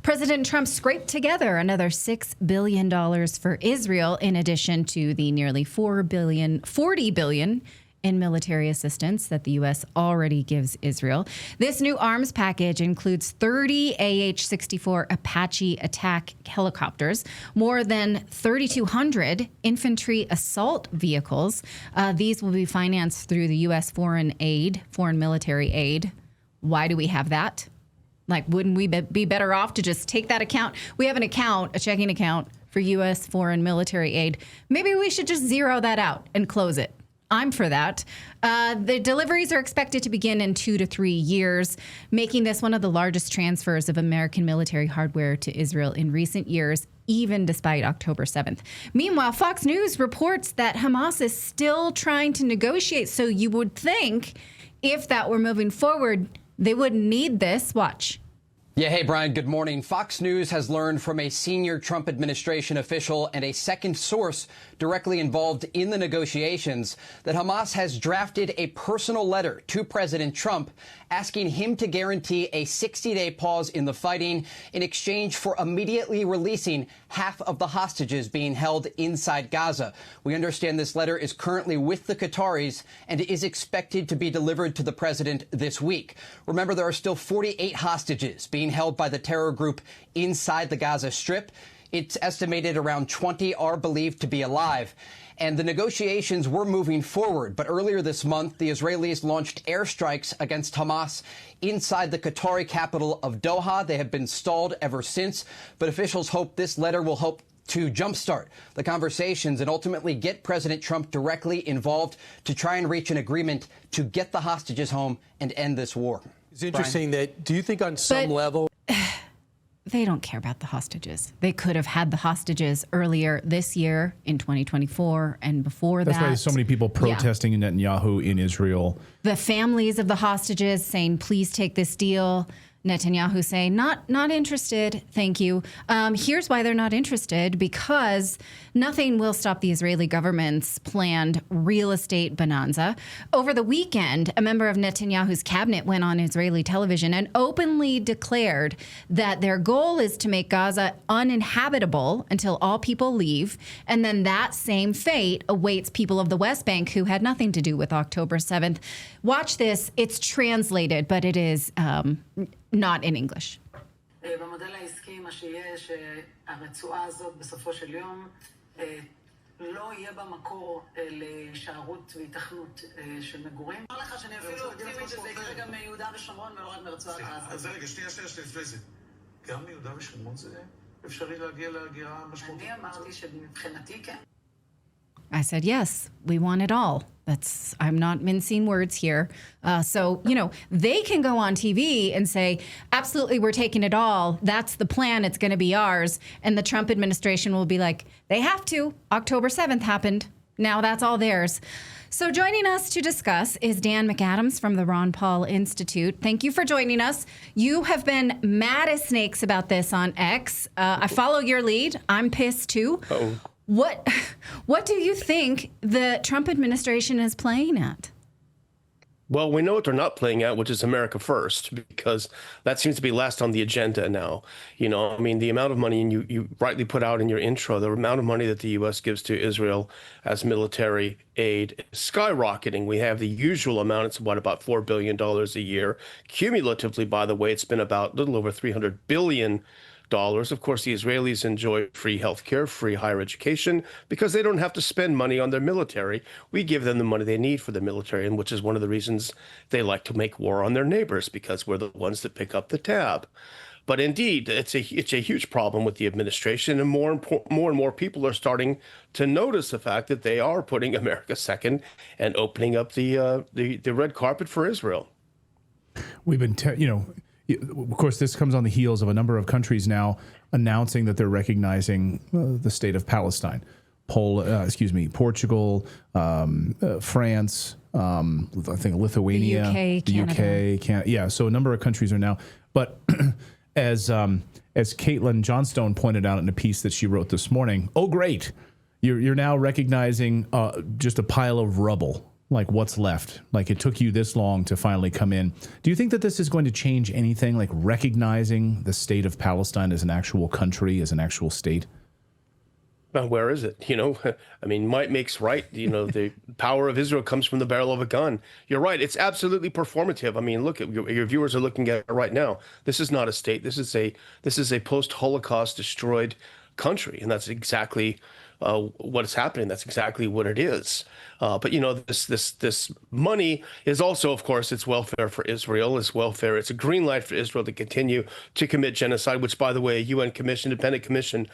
President Trump scraped together another $6 billion for Israel, in addition to the nearly $40 billion in military assistance that the U.S. already gives Israel. This new arms package includes 30 AH-64 Apache attack helicopters, more than 3,200 infantry assault vehicles. These will be financed through the U.S. foreign military aid. Why do we have that? Like, wouldn't we be better off to just take that account? We have a checking account for U.S. foreign military aid. Maybe we should just zero that out and close it. I'm for that. The deliveries are expected to begin in 2 to 3 years, making this one of the largest transfers of American military hardware to Israel in recent years, even despite October 7th. Meanwhile, Fox News reports that Hamas is still trying to negotiate. So you would think if that were moving forward, they wouldn't need this. Watch. Yeah, hey, Brian, good morning. Fox News has learned from a senior Trump administration official and a second source directly involved in the negotiations that Hamas has drafted a personal letter to President Trump asking him to guarantee a 60-day pause in the fighting in exchange for immediately releasing half of the hostages being held inside Gaza. We understand this letter is currently with the Qataris and is expected to be delivered to the president this week. Remember, there are still 48 hostages being held by the terror group inside the Gaza Strip. It's estimated around 20 are believed to be alive. And the negotiations were moving forward. But earlier this month, the Israelis launched airstrikes against Hamas inside the Qatari capital of Doha. They have been stalled ever since. But officials hope this letter will help to jumpstart the conversations and ultimately get President Trump directly involved to try and reach an agreement to get the hostages home and end this war. It's interesting that, do you think on some level... They don't care about the hostages. They could have had the hostages earlier this year in 2024 and before that. That's why there's so many people protesting Netanyahu in Israel. The families of the hostages saying, please take this deal. Netanyahu saying, not interested, thank you. Here's why they're not interested, because nothing will stop the Israeli government's planned real estate bonanza. Over the weekend, a member of Netanyahu's cabinet went on Israeli television and openly declared that their goal is to make Gaza uninhabitable until all people leave. And then that same fate awaits people of the West Bank who had nothing to do with October 7th. Watch this. It's translated, but it is not in English. במודל העסקי מה שיהיה שהרצועה הזאת בסופו של יום לא יהיה במקור לשערות והתכנות של מגורים. אני אומר לך שאני אפילו אופטימית שזה יקרה גם מיהודה ושומרון ולא רק מרצועת עזה. אז רגע, שנייה לפני זה. גם מיהודה ושומרון זה אפשרי להגיע להגירה משמעותית? אני אמרתי שמבחינתי כן. I said, yes, we want it all. I'm not mincing words here. So, they can go on TV and say, absolutely, we're taking it all. That's the plan. It's going to be ours. And the Trump administration will be like, they have to. October 7th happened. Now that's all theirs. So joining us to discuss is Dan McAdams from the Ron Paul Institute. Thank you for joining us. You have been mad as snakes about this on X. I follow your lead. I'm pissed too. Uh-oh. What do you think the Trump administration is playing at? Well, we know what they're not playing at, which is America first, because that seems to be last on the agenda now. The amount of money, and you rightly put out in your intro, the amount of money that the U.S. gives to Israel as military aid is skyrocketing. We have the usual amount. It's about $4 billion a year. Cumulatively, by the way, it's been about a little over $300 billion. Of course, the Israelis enjoy free health care, free higher education, because they don't have to spend money on their military. We give them the money they need for the military, and which is one of the reasons they like to make war on their neighbors, because we're the ones that pick up the tab. But indeed, it's a huge problem with the administration, and more and more people are starting to notice the fact that they are putting America second and opening up the red carpet for Israel. We've been, of course, this comes on the heels of a number of countries now announcing that they're recognizing the state of Palestine. Portugal, France, I think Lithuania, the UK, Canada. Yeah, so a number of countries are now. But as Caitlin Johnstone pointed out in a piece that she wrote this morning, oh great, you're now recognizing just a pile of rubble like what's left. Like it took you this long to finally come in. Do you think that this is going to change anything, like recognizing the state of Palestine as an actual country, as an actual state? Well, where is it? I mean, might makes right. The power of Israel comes from the barrel of a gun. You're right. It's absolutely performative. I mean, look at your viewers are looking at it right now. This is not a state. This is a post-Holocaust destroyed country, and that's exactly what is happening. That's exactly what it is. But this money is also, of course, it's welfare for Israel. It's welfare. It's a green light for Israel to continue to commit genocide, which, by the way, a UN independent commission,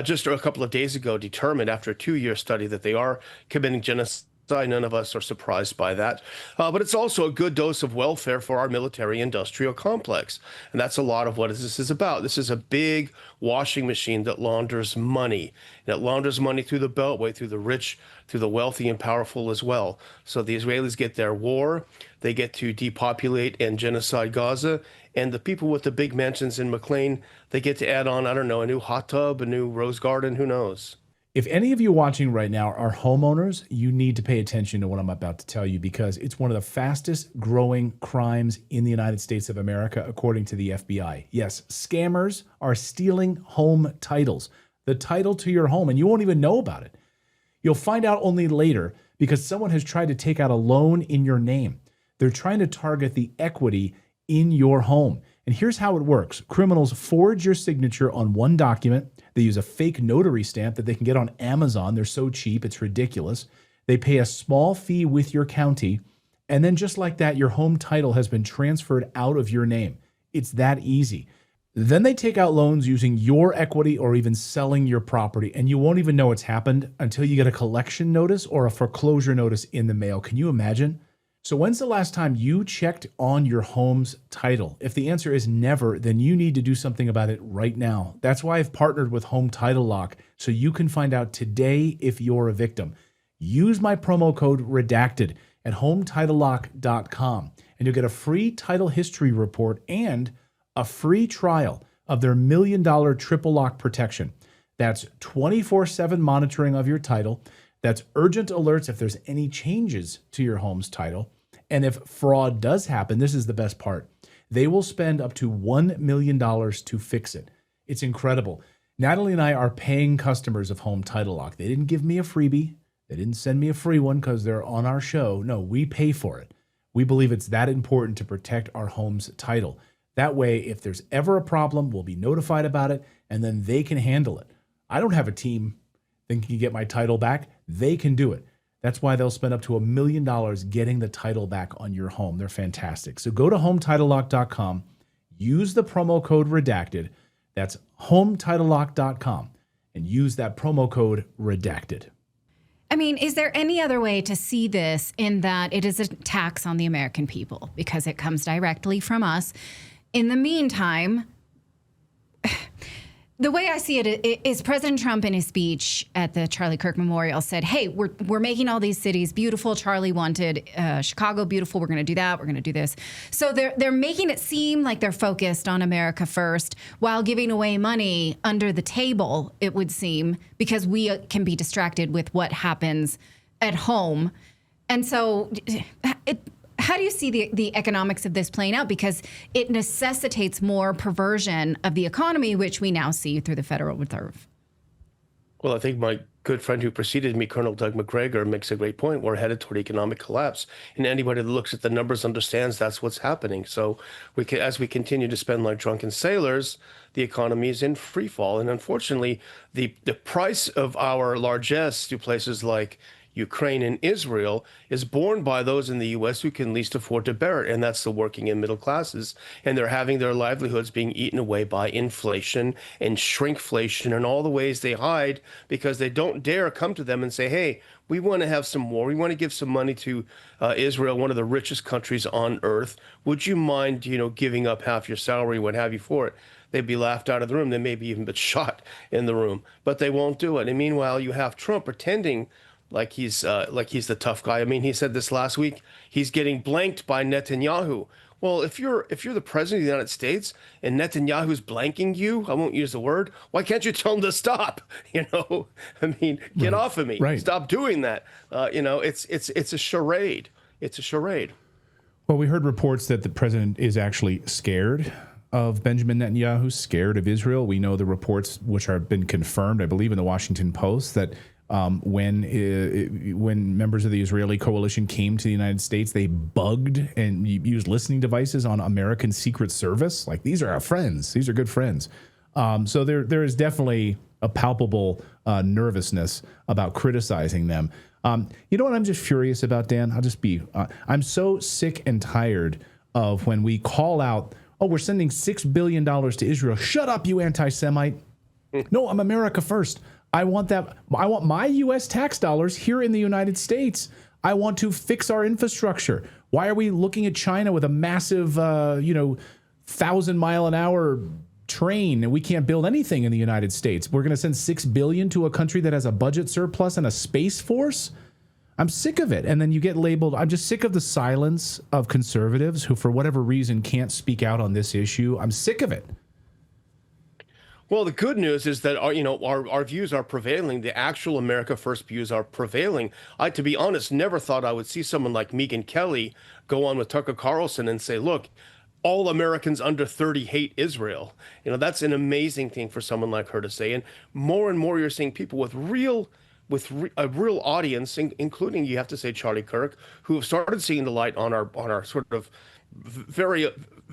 just a couple of days ago determined after a 2-year study that they are committing genocide. None of us are surprised by that. But it's also a good dose of welfare for our military industrial complex. And that's a lot of what this is about. This is a big washing machine that launders money. And it launders money through the Beltway, through the rich, through the wealthy and powerful as well. So the Israelis get their war. They get to depopulate and genocide Gaza. And the people with the big mansions in McLean, they get to add on, I don't know, a new hot tub, a new rose garden, who knows? If any of you watching right now are homeowners, you need to pay attention to what I'm about to tell you because it's one of the fastest growing crimes in the United States of America, according to the FBI. Yes, scammers are stealing home titles, the title to your home, and you won't even know about it. You'll find out only later because someone has tried to take out a loan in your name. They're trying to target the equity in your home. And here's how it works. Criminals forge your signature on one document. They use a fake notary stamp that they can get on Amazon. They're so cheap, it's ridiculous. They pay a small fee with your county. And then just like that, your home title has been transferred out of your name. It's that easy. Then they take out loans using your equity or even selling your property. And you won't even know it's happened until you get a collection notice or a foreclosure notice in the mail. Can you imagine? So when's the last time you checked on your home's title? If the answer is never, then you need to do something about it right now. That's why I've partnered with Home Title Lock, so you can find out today if you're a victim. Use my promo code REDACTED at HomeTitleLock.com, and you'll get a free title history report and a free trial of their $1 million triple lock protection. That's 24/7 monitoring of your title. That's urgent alerts if there's any changes to your home's title. And if fraud does happen, this is the best part. They will spend up to $1 million to fix it. It's incredible. Natalie and I are paying customers of Home Title Lock. They didn't give me a freebie. They didn't send me a free one because they're on our show. No, we pay for it. We believe it's that important to protect our home's title. That way, if there's ever a problem, we'll be notified about it, and then they can handle it. I don't have a team that can get my title back. They can do it. That's why they'll spend up to $1 million getting the title back on your home. They're fantastic. So go to HomeTitleLock.com, use the promo code REDACTED. That's HomeTitleLock.com, and use that promo code REDACTED. I mean, is there any other way to see this in that it is a tax on the American people because it comes directly from us? In the meantime, the way I see it is President Trump in his speech at the Charlie Kirk Memorial said, hey, we're making all these cities beautiful. Charlie wanted Chicago beautiful. We're going to do that. We're going to do this. So they're making it seem like they're focused on America first while giving away money under the table, it would seem, because we can be distracted with what happens at home. And so how do you see the economics of this playing out? Because it necessitates more perversion of the economy, which we now see through the Federal Reserve. Well, I think my good friend who preceded me, Colonel Doug McGregor, makes a great point. We're headed toward economic collapse. And anybody that looks at the numbers understands that's what's happening. So as we continue to spend like drunken sailors, the economy is in free fall. And unfortunately, the price of our largesse to places like Ukraine and Israel is borne by those in the U.S. who can least afford to bear it, and that's the working and middle classes. And they're having their livelihoods being eaten away by inflation and shrinkflation and all the ways they hide because they don't dare come to them and say, hey, we want to have some more. We want to give some money to Israel, one of the richest countries on earth. Would you mind, giving up half your salary, what have you, for it? They'd be laughed out of the room. They maybe even been shot in the room, but they won't do it. And meanwhile, you have Trump pretending like he's the tough guy. I mean, he said this last week. He's getting blanked by Netanyahu. Well, if you're the president of the United States and Netanyahu's blanking you, I won't use the word. Why can't you tell him to stop? I mean, get off of me. Right. Stop doing that. It's a charade. It's a charade. Well, we heard reports that the president is actually scared of Benjamin Netanyahu, scared of Israel. We know the reports, which have been confirmed, I believe, in the Washington Post, that when members of the Israeli coalition came to the United States, they bugged and used listening devices on American Secret Service. Like, these are our friends. These are good friends. So there is definitely a palpable nervousness about criticizing them. You know what I'm just furious about, Dan? I'm so sick and tired of when we call out, oh, we're sending $6 billion to Israel. Shut up, you anti-Semite. No, I'm America first. I want my U.S. tax dollars here in the United States. I want to fix our infrastructure. Why are we looking at China with a massive, 1,000-mile-an-hour train and we can't build anything in the United States? We're going to send $6 billion to a country that has a budget surplus and a space force? I'm sick of it. And then you get labeled. I'm just sick of the silence of conservatives who, for whatever reason, can't speak out on this issue. I'm sick of it. Well, the good news is that our views are prevailing. The actual America First views are prevailing. I, to be honest, never thought I would see someone like Megyn Kelly go on with Tucker Carlson and say, look, all Americans under 30 hate Israel. That's an amazing thing for someone like her to say. And more you're seeing people with a real audience, including, you have to say, Charlie Kirk, who have started seeing the light on our sort of very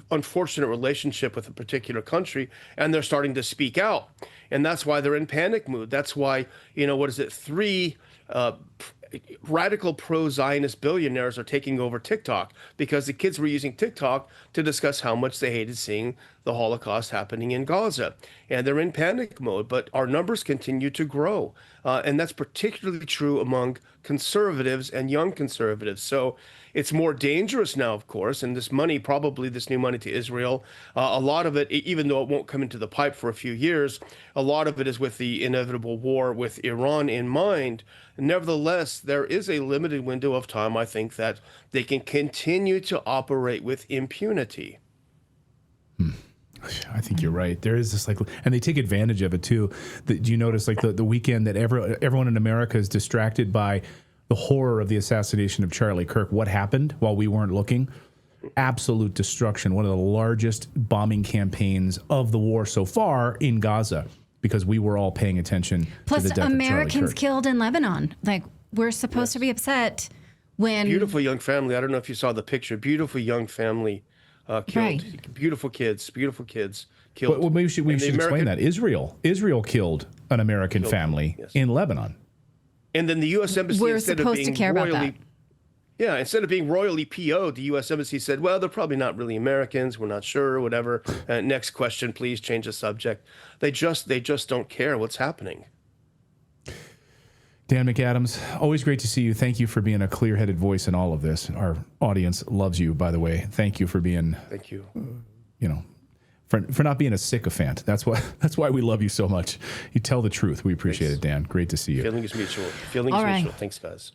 unfortunate relationship with a particular country, and they're starting to speak out. And that's why they're in panic mood. That's why, 3 radical pro-Zionist billionaires are taking over TikTok, because the kids were using TikTok to discuss how much they hated seeing the Holocaust happening in Gaza. And they're in panic mode, but our numbers continue to grow. And that's particularly true among conservatives and young conservatives. So it's more dangerous now, of course, and this new money to Israel, a lot of it, even though it won't come into the pipe for a few years, a lot of it is with the inevitable war with Iran in mind. Nevertheless, there is a limited window of time, I think, that they can continue to operate with impunity. I think you're right. There is this and they take advantage of it too. Do you notice the weekend that everyone in America is distracted by the horror of the assassination of Charlie Kirk? What happened while we weren't looking? Absolute destruction. One of the largest bombing campaigns of the war so far in Gaza, because we were all paying attention Plus, to the death Americans of Charlie Kirk. Killed in Lebanon. We're supposed to be upset when... Beautiful young family. I don't know if you saw the picture. Beautiful young family killed. Right. Beautiful kids killed. Well, maybe we should explain that. Israel killed an American family in Lebanon. And then the U.S. Embassy, instead of being royally PO'd, the U.S. Embassy said, well, they're probably not really Americans. We're not sure, whatever. Next question, please change the subject. They just don't care what's happening. Dan McAdams, always great to see you. Thank you for being a clear-headed voice in all of this. Our audience loves you, by the way. Thank you for being... Thank you. For not being a sycophant. That's why we love you so much. You tell the truth. We appreciate it, Dan. Great to see you. Feeling is mutual. Thanks, guys.